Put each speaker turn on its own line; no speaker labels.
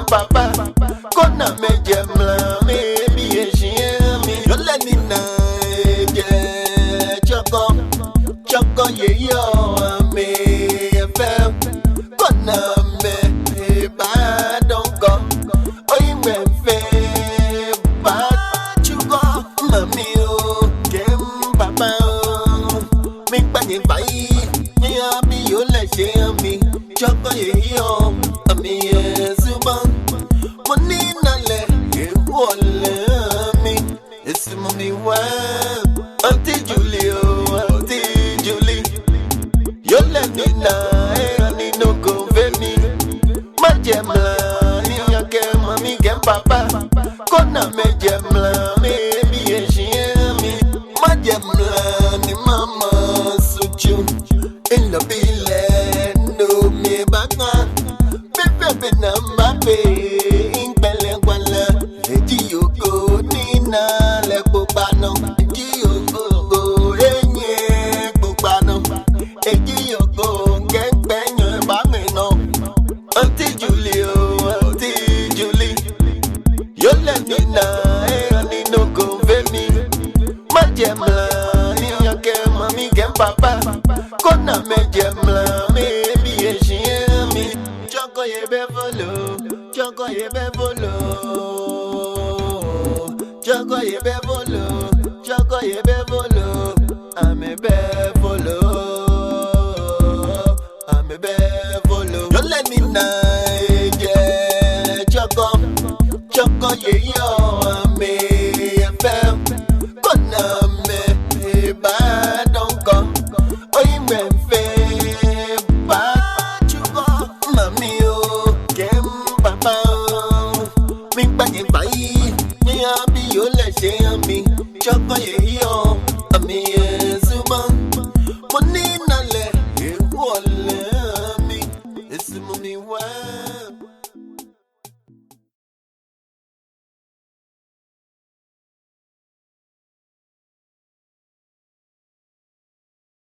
Papa, kona me jemla me bi eshimi yole ni na je choko ye yo me fe kona me ba don go oyi me fe ba chugo mami o kem papa mi pa ni bai ni abi yole she mi choko ye yo ami suban money nale wole mi esi mami wa Auntie Julie yo let me na ni no go ve mi ma jemla ni yake mami gem papa kona me jemla me bi eshimi ma jemla ni mama suchu in the bile no me baka pepe na mbape impele kwala eji yoko nina le popano eji yoko enye popano eji yoko ngenpenyo ba me no Auntie Julie yo le nina ni no go ve mi ma jemla ni yake mami gem papa kona me jemla me bi eshimi choko ye be follow choko ye be follow I'm a be follow don't let me na choko ye yo me fem kona me ba don go oyi me fe ba chugo mami o kem papa mi pa ni bai ni abi yo le she mi choko ye yo ami suban money na le wole mi esi mami wa